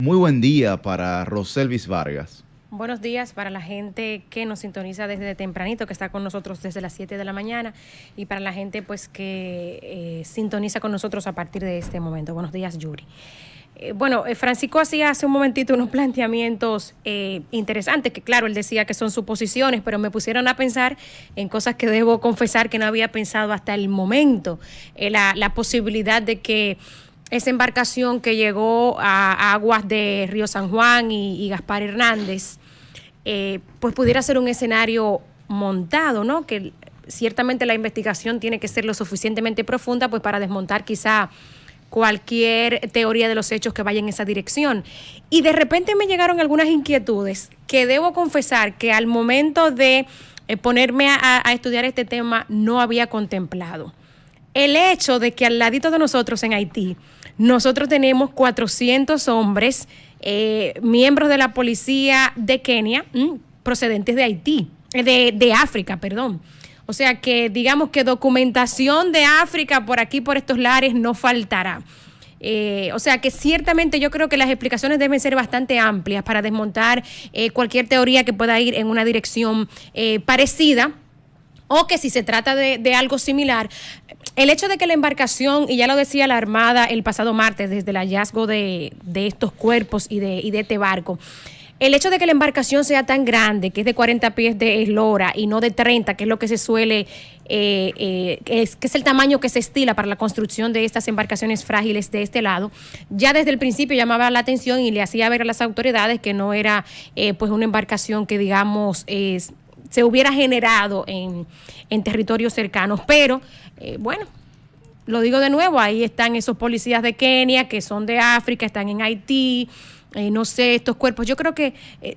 Muy buen día para Roselvis Vargas. Buenos días para la gente que nos sintoniza desde tempranito, que está con nosotros desde las 7 de la mañana, y para la gente pues que sintoniza con nosotros a partir de este momento. Buenos días, Yuri. Francisco hacía hace un momentito unos planteamientos interesantes, que claro, él decía que son suposiciones, pero me pusieron a pensar en cosas que debo confesar que no había pensado hasta el momento. La posibilidad de que esa embarcación que llegó a aguas de Río San Juan y Gaspar Hernández, pues pudiera ser un escenario montado, ¿no? Que ciertamente la investigación tiene que ser lo suficientemente profunda pues para desmontar quizá cualquier teoría de los hechos que vaya en esa dirección. Y de repente me llegaron algunas inquietudes que debo confesar que al momento de ponerme a estudiar este tema no había contemplado. El hecho de que al ladito de nosotros en Haití, nosotros tenemos 400 hombres, miembros de la policía de Kenia, procedentes de Haití, de África, perdón. O sea que digamos que documentación de África por aquí, por estos lares, no faltará. O sea que ciertamente yo creo que las explicaciones deben ser bastante amplias para desmontar cualquier teoría que pueda ir en una dirección parecida, o que si se trata de algo similar, el hecho de que la embarcación, y ya lo decía la Armada el pasado martes, desde el hallazgo de estos cuerpos y de este barco, el hecho de que la embarcación sea tan grande, que es de 40 pies de eslora y no de 30, que es lo que se suele, que es el tamaño que se estila para la construcción de estas embarcaciones frágiles de este lado, ya desde el principio llamaba la atención y le hacía ver a las autoridades que no era pues una embarcación que digamos se hubiera generado en territorios cercanos. Pero, lo digo de nuevo, ahí están esos policías de Kenia, que son de África, están en Haití, no sé, estos cuerpos. Yo creo que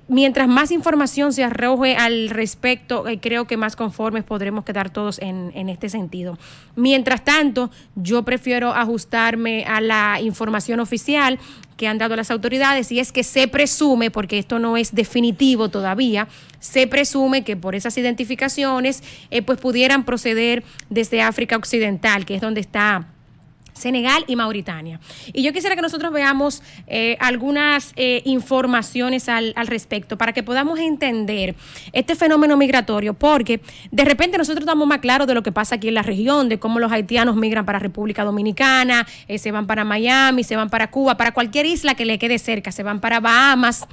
mientras más información se arroje al respecto, creo que más conformes podremos quedar todos en este sentido. Mientras tanto, yo prefiero ajustarme a la información oficial que han dado las autoridades, y es que se presume, porque esto no es definitivo todavía, se presume que por esas identificaciones pues pudieran proceder desde África Occidental, que es donde está Senegal y Mauritania. Y yo quisiera que nosotros veamos algunas informaciones al respecto para que podamos entender este fenómeno migratorio, porque de repente nosotros estamos más claros de lo que pasa aquí en la región, de cómo los haitianos migran para República Dominicana, se van para Miami, se van para Cuba, para cualquier isla que le quede cerca, se van para Bahamas,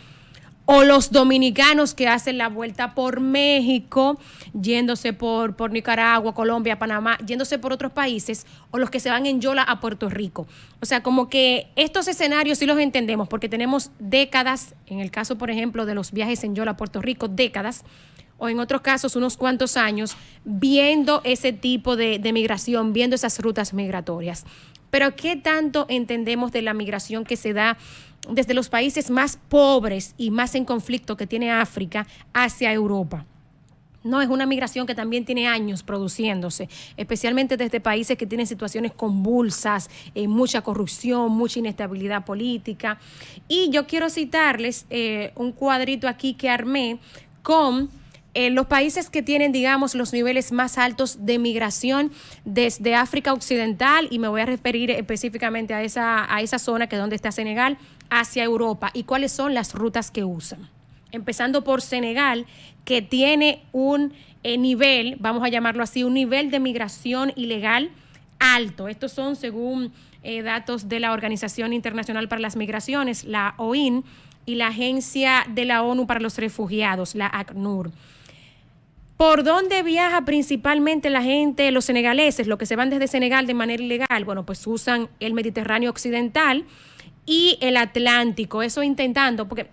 o los dominicanos que hacen la vuelta por México, yéndose por Nicaragua, Colombia, Panamá, yéndose por otros países, o los que se van en Yola a Puerto Rico. O sea, como que estos escenarios sí los entendemos, porque tenemos décadas, en el caso, por ejemplo, de los viajes en Yola a Puerto Rico, décadas, o en otros casos unos cuantos años, viendo ese tipo de migración, viendo esas rutas migratorias. Pero ¿qué tanto entendemos de la migración que se da desde los países más pobres y más en conflicto que tiene África hacia Europa? No, es una migración que también tiene años produciéndose, especialmente desde países que tienen situaciones convulsas, mucha corrupción, mucha inestabilidad política. Y yo quiero citarles un cuadrito aquí que armé con los países que tienen, digamos, los niveles más altos de migración desde África Occidental, y me voy a referir específicamente a esa zona que es donde está Senegal, hacia Europa, y cuáles son las rutas que usan. Empezando por Senegal, que tiene un nivel, vamos a llamarlo así, un nivel de migración ilegal alto. Estos son según datos de la Organización Internacional para las Migraciones, la OIM, y la Agencia de la ONU para los Refugiados, la ACNUR. ¿Por dónde viaja principalmente la gente, los senegaleses, los que se van desde Senegal de manera ilegal? Bueno, pues usan el Mediterráneo Occidental y el Atlántico, eso intentando, porque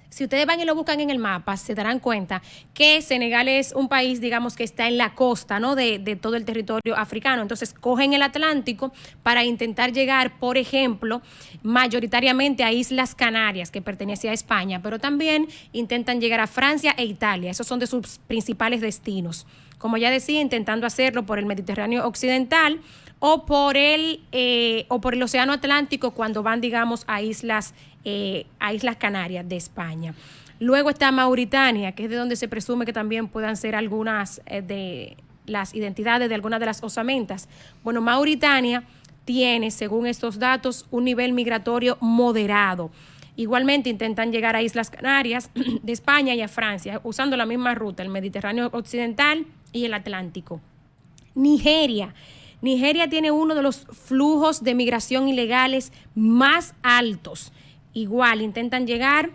si ustedes van y lo buscan en el mapa, se darán cuenta que Senegal es un país, digamos, que está en la costa, ¿no?, de todo el territorio africano. Entonces, cogen el Atlántico para intentar llegar, por ejemplo, mayoritariamente a Islas Canarias, que pertenece a España, pero también intentan llegar a Francia e Italia. Esos son de sus principales destinos. Como ya decía, intentando hacerlo por el Mediterráneo Occidental o por el Océano Atlántico cuando van, digamos, a Islas Canarias de España. Luego está Mauritania, que es de donde se presume que también puedan ser algunas de las identidades de algunas de las osamentas. Bueno, Mauritania tiene, según estos datos, un nivel migratorio moderado. Igualmente intentan llegar a Islas Canarias de España y a Francia, usando la misma ruta, el Mediterráneo occidental y el Atlántico. Nigeria tiene uno de los flujos de migración ilegales más altos. Igual, intentan llegar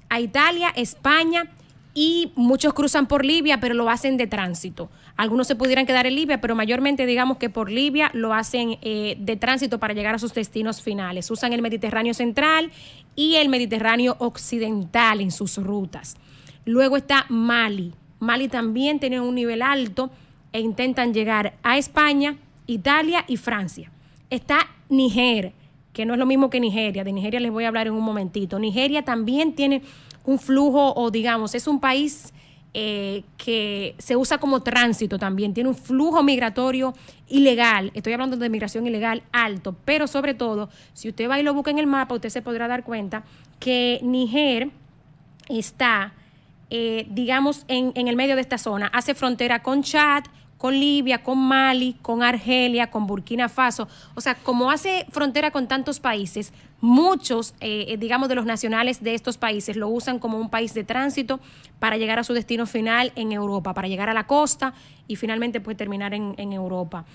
a Italia, España, y muchos cruzan por Libia, pero lo hacen de tránsito. Algunos se pudieran quedar en Libia, pero mayormente digamos que por Libia lo hacen de tránsito para llegar a sus destinos finales. Usan el Mediterráneo central y el Mediterráneo occidental en sus rutas. Luego está Mali. Mali también tiene un nivel alto e intentan llegar a España, Italia y Francia. Está Níger, que no es lo mismo que Nigeria. De Nigeria les voy a hablar en un momentito. Nigeria también tiene un flujo, o digamos, es un país que se usa como tránsito también. Tiene un flujo migratorio ilegal. Estoy hablando de migración ilegal alto, pero sobre todo, si usted va y lo busca en el mapa, usted se podrá dar cuenta que Níger está, digamos, en el medio de esta zona. Hace frontera con Chad, con Libia, con Mali, con Argelia, con Burkina Faso. O sea, como hace frontera con tantos países, muchos, digamos, de los nacionales de estos países lo usan como un país de tránsito para llegar a su destino final en Europa, para llegar a la costa y finalmente pues terminar en Europa.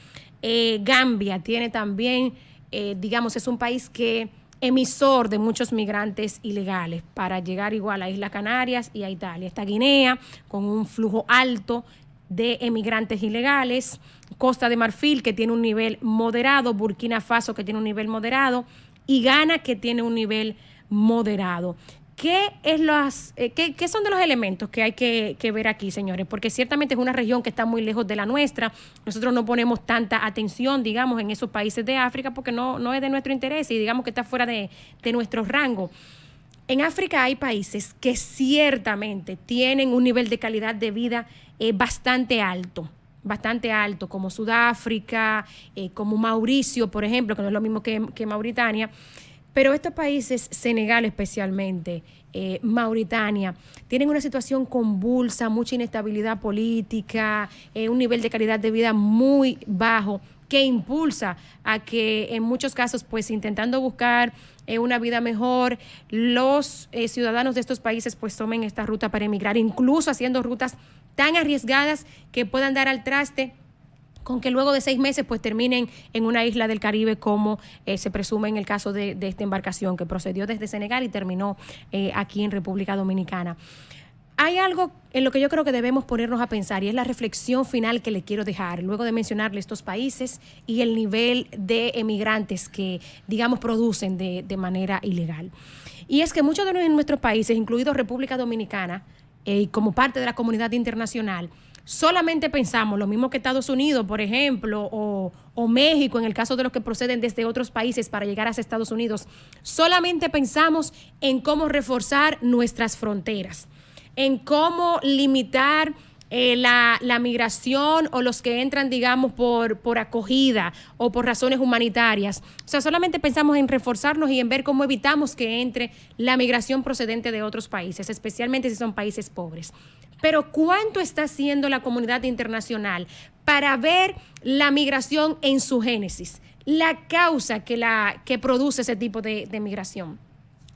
Gambia tiene también, digamos, es un país que emisor de muchos migrantes ilegales para llegar igual a Islas Canarias y a Italia. Está Guinea con un flujo alto de emigrantes ilegales, Costa de Marfil, que tiene un nivel moderado, Burkina Faso, que tiene un nivel moderado, y Ghana, que tiene un nivel moderado. ¿Qué son de los elementos que hay que ver aquí, señores? Porque ciertamente es una región que está muy lejos de la nuestra. Nosotros no ponemos tanta atención, digamos, en esos países de África porque no es de nuestro interés y digamos que está fuera de nuestro rango. En África hay países que ciertamente tienen un nivel de calidad de vida bastante alto, como Sudáfrica, como Mauricio, por ejemplo, que no es lo mismo que Mauritania. Pero estos países, Senegal especialmente, Mauritania, tienen una situación convulsa, mucha inestabilidad política, un nivel de calidad de vida muy bajo, que impulsa a que en muchos casos, pues intentando buscar una vida mejor, los ciudadanos de estos países pues tomen esta ruta para emigrar, incluso haciendo rutas tan arriesgadas que puedan dar al traste con que luego de 6 meses pues terminen en una isla del Caribe, como se presume en el caso de esta embarcación que procedió desde Senegal y terminó aquí en República Dominicana. Hay algo en lo que yo creo que debemos ponernos a pensar y es la reflexión final que le quiero dejar luego de mencionarle estos países y el nivel de emigrantes que, digamos, producen de manera ilegal. Y es que muchos de nuestros países, incluidos República Dominicana, como parte de la comunidad internacional, solamente pensamos, lo mismo que Estados Unidos, por ejemplo, o México, en el caso de los que proceden desde otros países para llegar hacia Estados Unidos, solamente pensamos en cómo reforzar nuestras fronteras, en cómo limitar la migración o los que entran, digamos, por acogida o por razones humanitarias. O sea, solamente pensamos en reforzarnos y en ver cómo evitamos que entre la migración procedente de otros países, especialmente si son países pobres. Pero ¿cuánto está haciendo la comunidad internacional para ver la migración en su génesis? La causa que produce ese tipo de migración.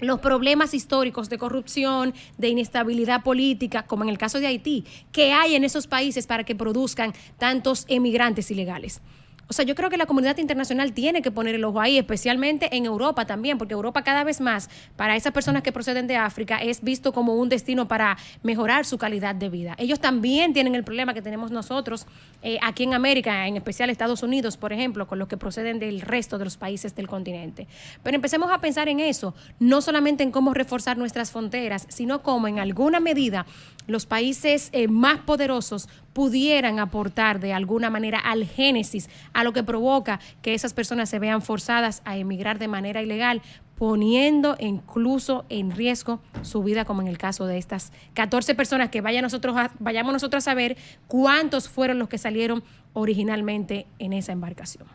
Los problemas históricos de corrupción, de inestabilidad política, como en el caso de Haití, que hay en esos países para que produzcan tantos emigrantes ilegales. O sea, yo creo que la comunidad internacional tiene que poner el ojo ahí, especialmente en Europa también, porque Europa cada vez más, para esas personas que proceden de África, es visto como un destino para mejorar su calidad de vida. Ellos también tienen el problema que tenemos nosotros aquí en América, en especial Estados Unidos, por ejemplo, con los que proceden del resto de los países del continente. Pero empecemos a pensar en eso, no solamente en cómo reforzar nuestras fronteras, sino cómo en alguna medida los países más poderosos pudieran aportar de alguna manera al génesis, a lo que provoca que esas personas se vean forzadas a emigrar de manera ilegal, poniendo incluso en riesgo su vida, como en el caso de estas 14 personas que vayamos nosotros a saber cuántos fueron los que salieron originalmente en esa embarcación.